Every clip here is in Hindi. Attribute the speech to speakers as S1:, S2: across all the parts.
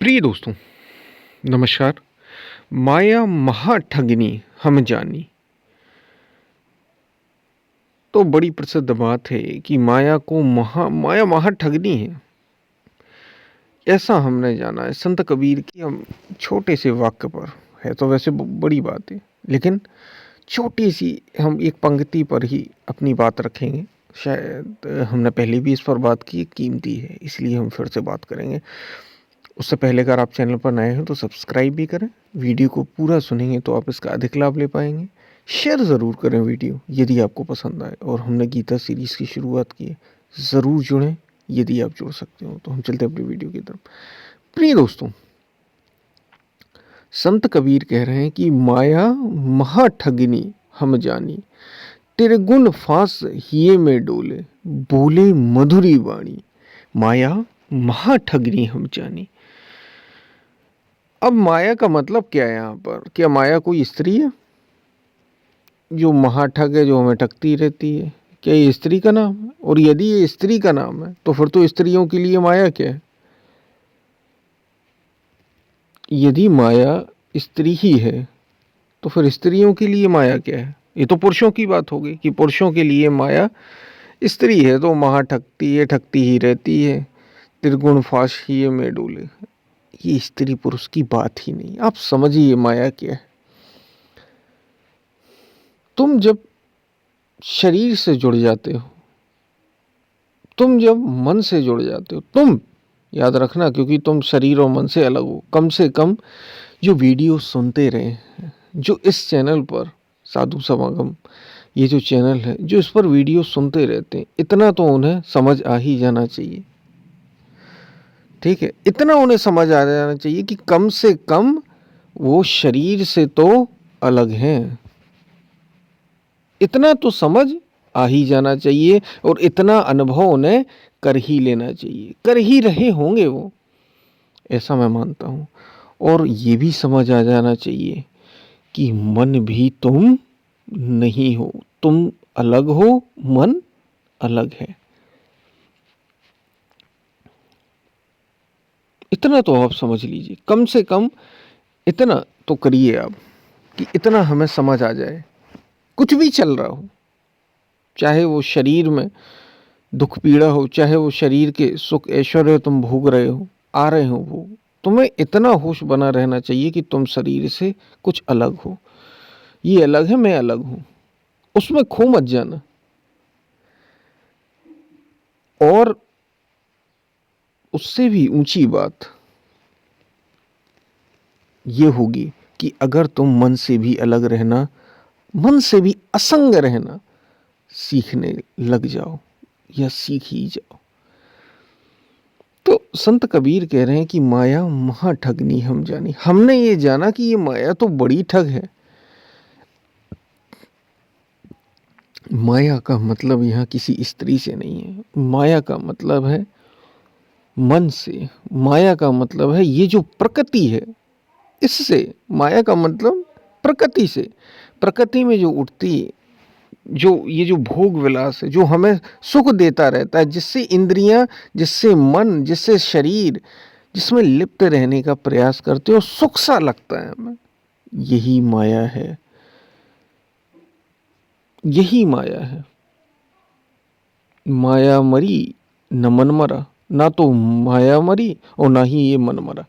S1: प्रिय दोस्तों, नमस्कार। माया महाठगिनी हम जानी। तो बड़ी प्रसिद्ध बात है कि माया महाठगिनी है। ऐसा हमने जाना है संत कबीर की हम छोटे से वाक्य पर। है तो वैसे बड़ी बात है, लेकिन छोटी सी हम एक पंक्ति पर ही अपनी बात रखेंगे। शायद हमने पहले भी इस पर बात की, कीमती है इसलिए हम फिर से बात करेंगे। उससे पहले अगर आप चैनल पर नए हैं तो सब्सक्राइब भी करें। वीडियो को पूरा सुनेंगे तो आप इसका अधिक लाभ ले पाएंगे। शेयर ज़रूर करें वीडियो यदि आपको पसंद आए। और हमने गीता सीरीज़ की शुरुआत की है, ज़रूर जुड़ें यदि आप जुड़ सकते हो। तो हम चलते हैं अपनी वीडियो की तरफ। प्रिय दोस्तों, संत कबीर कह रहे हैं कि माया महाठगिनी हम जानी, तेरे गुण फांस हिये में डोले, बोले मधुरी वाणी। माया महाठगिनी हम जानी। अब माया का मतलब क्या है यहाँ पर? क्या माया कोई स्त्री है जो महाठग है, जो हमें ठगती रहती है? क्या ये स्त्री का नाम है? और यदि ये स्त्री का नाम है तो फिर तो स्त्रियों के लिए माया क्या है? यदि माया स्त्री ही है तो फिर स्त्रियों के लिए माया क्या है? ये तो पुरुषों की बात होगी कि पुरुषों के लिए माया स्त्री है तो महाठगती है, ठगती ही रहती है। त्रिगुण फाश ही में डोले। ये स्त्री पुरुष की बात ही नहीं। आप समझिए माया क्या है। तुम जब शरीर से जुड़ जाते हो, तुम जब मन से जुड़ जाते हो, तुम याद रखना, क्योंकि तुम शरीर और मन से अलग हो। कम से कम जो वीडियो सुनते रहे, जो इस चैनल पर साधु समागम ये जो चैनल है, जो इस पर वीडियो सुनते रहते हैं, इतना तो उन्हें समझ आ ही जाना चाहिए। ठीक है, इतना उन्हें समझ आ जाना चाहिए कि कम से कम वो शरीर से तो अलग हैं। इतना तो समझ आ ही जाना चाहिए और इतना अनुभव उन्हें कर ही लेना चाहिए। कर ही रहे होंगे वो, ऐसा मैं मानता हूँ। और ये भी समझ आ जाना चाहिए कि मन भी तुम नहीं हो, तुम अलग हो, मन अलग है। इतना तो आप समझ लीजिए, कम से कम इतना तो करिए आप कि इतना हमें समझ आ जाए। कुछ भी चल रहा हो, चाहे वो शरीर में दुख पीड़ा हो, चाहे वो शरीर के सुख ऐश्वर्य तुम भोग रहे हो, आ रहे हो वो, तुम्हें इतना होश बना रहना चाहिए कि तुम शरीर से कुछ अलग हो। ये अलग है, मैं अलग हूं, उसमें खो मत जाना। और उससे भी ऊंची बात ये होगी कि अगर तुम मन से भी अलग रहना, मन से भी असंग रहना सीखने लग जाओ या सीख ही जाओ। तो संत कबीर कह रहे हैं कि माया महाठगनी हम जानी। हमने ये जाना कि ये माया तो बड़ी ठग है। माया का मतलब यहाँ किसी स्त्री से नहीं है। माया का मतलब है मन से। माया का मतलब है ये जो प्रकृति है, इससे। माया का मतलब प्रकृति से। प्रकृति में जो उठती, जो ये जो भोग विलास है, जो हमें सुख देता रहता है, जिससे इंद्रियां, जिससे मन, जिससे शरीर, जिसमें लिप्त रहने का प्रयास करते हो, सुख सा लगता है हमें, यही माया है। यही माया है। माया मरी न मन मरा। ना तो माया मरी और ना ही ये मन मरा।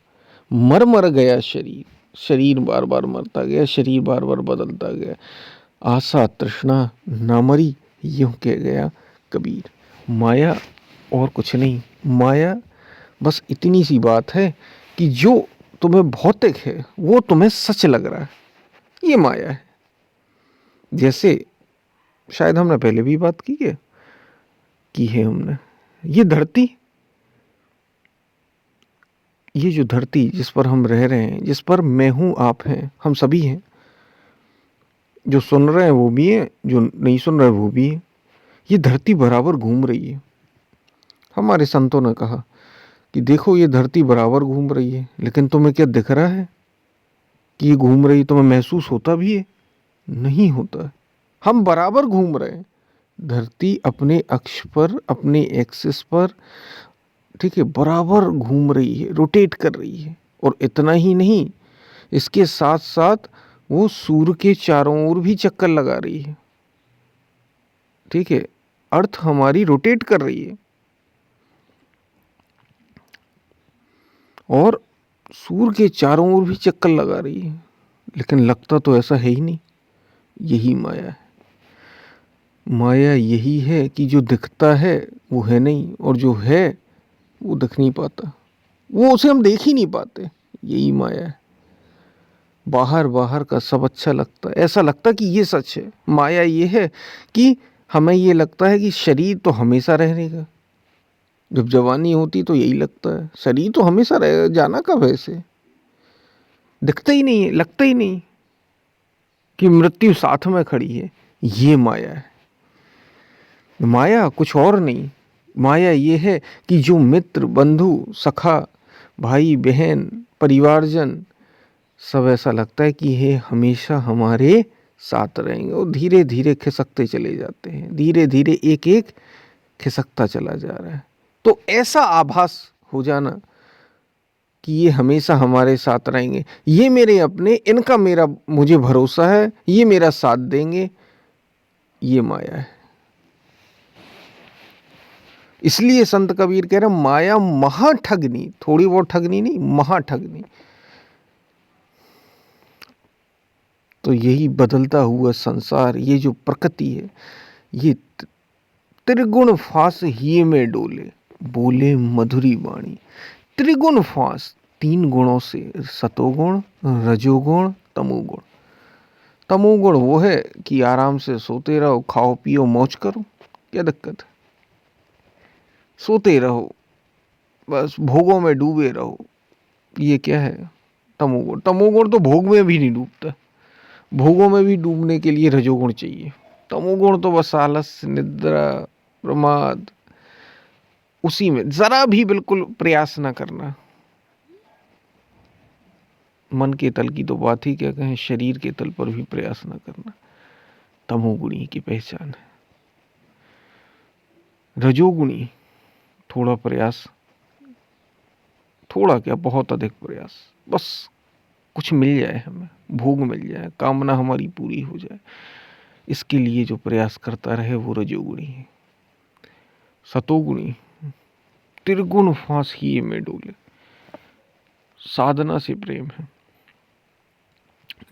S1: मर मर गया शरीर। शरीर बार बार मरता गया, शरीर बार बार बदलता गया। आशा तृष्णा ना मरी, यूं कह गया कबीर। माया और कुछ नहीं। माया बस इतनी सी बात है कि जो तुम्हें भौतिक है वो तुम्हें सच लग रहा है, ये माया है। जैसे शायद हमने पहले भी बात की है हमने, ये धरती, ये जो धरती जिस पर हम रह रहे हैं, जिस पर मैं हूं, आप हैं, हम सभी हैं। जो सुन रहे हैं वो भी है, जो नहीं सुन रहे वो भी है। ये धरती बराबर घूम रही है। हमारे संतों ने कहा कि देखो ये धरती बराबर घूम रही है, लेकिन तुम्हें क्या दिख रहा है कि ये घूम रही? तुम्हें महसूस होता भी है? नहीं होता है। हम बराबर घूम रहे हैं। धरती अपने अक्ष पर, अपने एक्सिस पर, ठीक है, बराबर घूम रही है, रोटेट कर रही है। और इतना ही नहीं, इसके साथ साथ वो सूर्य के चारों ओर भी चक्कर लगा रही है। ठीक है, अर्थ हमारी रोटेट कर रही है और सूर्य के चारों ओर भी चक्कर लगा रही है, लेकिन लगता तो ऐसा है ही नहीं। यही माया है। माया यही है कि जो दिखता है वो है नहीं, और जो है वो दिख नहीं पाता, वो उसे हम देख ही नहीं पाते। यही माया है। बाहर बाहर का सब अच्छा लगता है, ऐसा लगता है कि ये सच है। माया ये है कि हमें ये लगता है कि शरीर तो हमेशा रहेगा। जब जवानी होती तो यही लगता है शरीर तो हमेशा रहेगा, जाना कब है इसे। दिखता ही नहीं है, लगता ही नहीं कि मृत्यु साथ में खड़ी है। ये माया है। माया कुछ और नहीं। माया ये है कि जो मित्र, बंधु, सखा, भाई, बहन, परिवारजन, सब ऐसा लगता है कि ये हमेशा हमारे साथ रहेंगे, और धीरे धीरे खिसकते चले जाते हैं। धीरे धीरे एक एक खिसकता चला जा रहा है। तो ऐसा आभास हो जाना कि ये हमेशा हमारे साथ रहेंगे, ये मेरे अपने, इनका मेरा मुझे भरोसा है, ये मेरा साथ देंगे, ये माया है। इसलिए संत कबीर कह रहे माया महाठगनी, थोड़ी बहुत ठगनी नहीं, महाठगनी। तो यही बदलता हुआ संसार, ये जो प्रकृति है, ये त्रिगुण फांस ही में डोले, बोले मधुरी वाणी। त्रिगुण फांस, 3 गुणों से, सतोगुण, रजोगुण, तमोगुण। तमोगुण वो है कि आराम से सोते रहो, खाओ पियो, मौज करो, क्या दिक्कत है। सोते रहो, बस भोगों में डूबे रहो, ये क्या है, तमोगुण। तमोगुण तो भोग में भी नहीं डूबता, भोगों में भी डूबने के लिए रजोगुण चाहिए। तमोगुण तो बस आलस, निद्रा, प्रमाद, उसी में जरा भी बिल्कुल प्रयास ना करना। मन के तल की तो बात ही क्या कहें, शरीर के तल पर भी प्रयास ना करना, तमोगुणी की पहचान है। रजोगुणी, थोड़ा प्रयास, थोड़ा क्या बहुत अधिक प्रयास, बस कुछ मिल जाए, हमें भोग मिल जाए, कामना हमारी पूरी हो जाए, इसके लिए जो प्रयास करता रहे वो रजोगुणी है। सतोगुणी, त्रिगुण फांस ही में डोले, साधना से प्रेम है,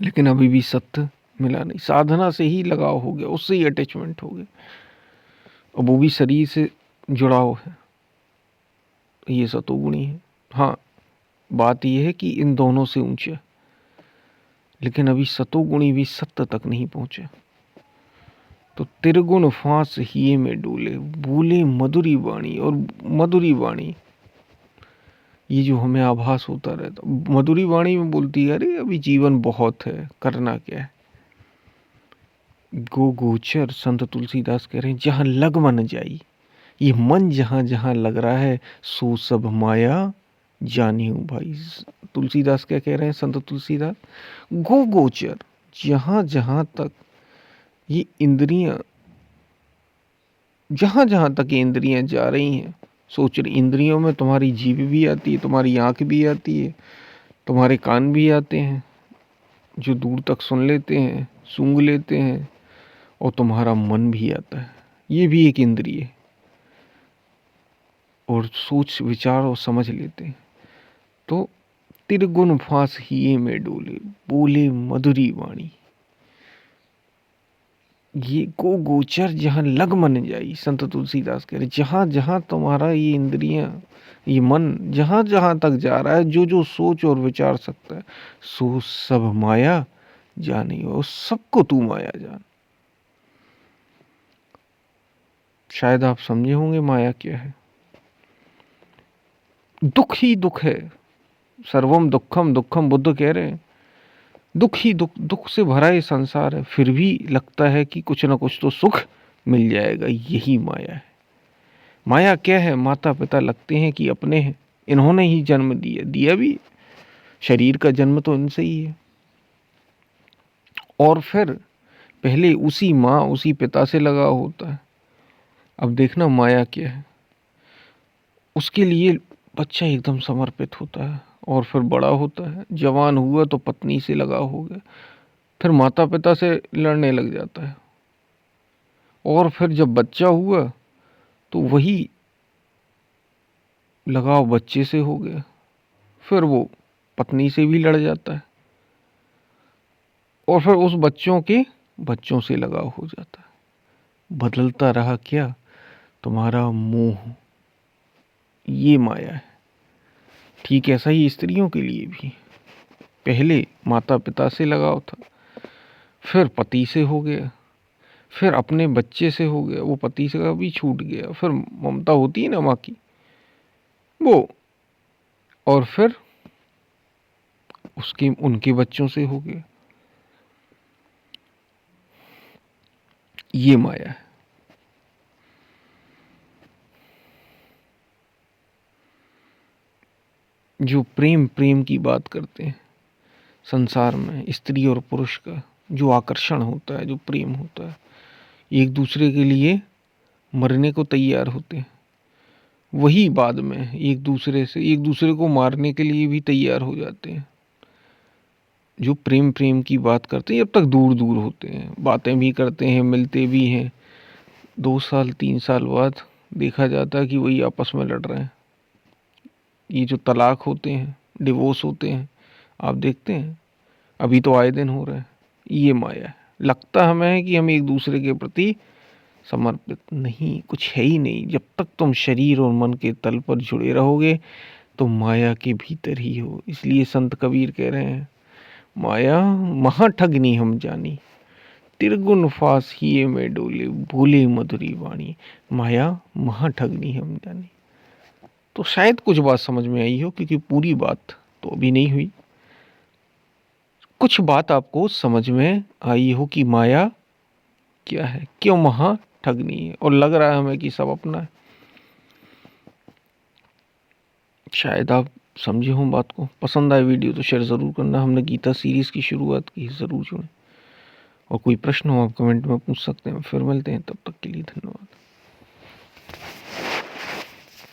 S1: लेकिन अभी भी सत्य मिला नहीं। साधना से ही लगाव हो गया, उससे ही अटैचमेंट हो गया, अब वो भी शरीर से जुड़ाव है, ये सतोगुणी है। हाँ, बात यह है कि इन दोनों से ऊंचे, लेकिन अभी सतोगुणी भी सत्य तक नहीं पहुंचे। तो त्रिगुण फांस ही में डोले, बोले मधुरी वाणी। और मधुरी वाणी, ये जो हमें आभास होता रहता, मधुरी वाणी में बोलती है, अरे अभी जीवन बहुत है, करना क्या है। गो गोचर, संत तुलसीदास कह रहे हैं, जहां लग मन जाई, ये मन जहां जहां लग रहा है, सो सब माया जानी हूं भाई। तुलसीदास क्या कह रहे हैं, संत तुलसीदास, गो गोचर, जहां जहां तक ये इंद्रियां, जहां जहां तक ये इंद्रियां जा रही हैं, सोच रही, इंद्रियों में तुम्हारी जीभ भी आती है, तुम्हारी आंख भी आती है, तुम्हारे कान भी आते हैं, जो दूर तक सुन लेते हैं, सूंघ लेते हैं, और तुम्हारा मन भी आता है, ये भी एक इंद्रिय है, और सोच विचार और समझ लेते हैं। तो त्रिगुण फांस ही में डोले, बोले मधुरी वाणी, ये गो गोचर जहां लग मन जाई। संत तुलसीदास कह रहे, जहां जहां तुम्हारा ये इंद्रियां, ये मन जहां जहां तक जा रहा है, जो जो सोच और विचार सकता है, सो सब माया जानी हो, सबको तू माया जान। शायद आप समझे होंगे माया क्या है। दुख ही दुख है, सर्वम दुखम दुखम, बुद्ध कह रहे हैं, दुख ही दुख, दुख से भरा ये संसार है, फिर भी लगता है कि कुछ ना कुछ तो सुख मिल जाएगा। यही माया है। माया क्या है, माता पिता लगते हैं कि अपने हैं, इन्होंने ही जन्म दिया, दिया भी, शरीर का जन्म तो इनसे ही है, और फिर पहले उसी माँ उसी पिता से लगा होता है। अब देखना माया क्या है, उसके लिए बच्चा एकदम समर्पित होता है, और फिर बड़ा होता है, जवान हुआ तो पत्नी से लगाव हो गया, फिर माता पिता से लड़ने लग जाता है, और फिर जब बच्चा हुआ तो वही लगाव बच्चे से हो गया, फिर वो पत्नी से भी लड़ जाता है, और फिर उस बच्चों के बच्चों से लगाव हो जाता है। बदलता रहा क्या? तुम्हारा मोह। ये माया है। ठीक ऐसा ही स्त्रियों के लिए भी। पहले माता पिता से लगाव था, फिर पति से हो गया, फिर अपने बच्चे से हो गया, वो पति से का भी छूट गया, फिर ममता होती है ना माँ की, वो, और फिर उसके उनके बच्चों से हो गया। ये माया है। जो प्रेम प्रेम की बात करते हैं संसार में, स्त्री और पुरुष का जो आकर्षण होता है, जो प्रेम होता है, एक दूसरे के लिए मरने को तैयार होते हैं, वही बाद में एक दूसरे को मारने के लिए भी तैयार हो जाते हैं। जो प्रेम प्रेम की बात करते हैं, जब तक दूर दूर होते हैं, बातें भी करते हैं, मिलते भी हैं, 2 साल 3 साल बाद देखा जाता है कि वही आपस में लड़ रहे हैं। ये जो तलाक होते हैं, डिवोर्स होते हैं, आप देखते हैं, अभी तो आए दिन हो रहा है। ये माया है। लगता हमें कि हम एक दूसरे के प्रति समर्पित, नहीं, कुछ है ही नहीं। जब तक तुम शरीर और मन के तल पर जुड़े रहोगे तो माया के भीतर ही हो। इसलिए संत कबीर कह रहे हैं, माया महाठगनी हम जानी, त्रिगुण फास हिये में डोले, भूले मधुरी वाणी। माया महाठगनी हम जानी। तो शायद कुछ बात समझ में आई हो, क्योंकि पूरी बात तो अभी नहीं हुई। कुछ बात आपको समझ में आई हो कि माया क्या है, क्यों महाठगनी है, और लग रहा है हमें कि सब अपना है। शायद आप समझे हो बात को। पसंद आए वीडियो तो शेयर ज़रूर करना। हमने गीता सीरीज़ की शुरुआत की, ज़रूर जुड़ें। और कोई प्रश्न हो आप कमेंट में पूछ सकते हैं। फिर मिलते हैं, तब तक के लिए धन्यवाद।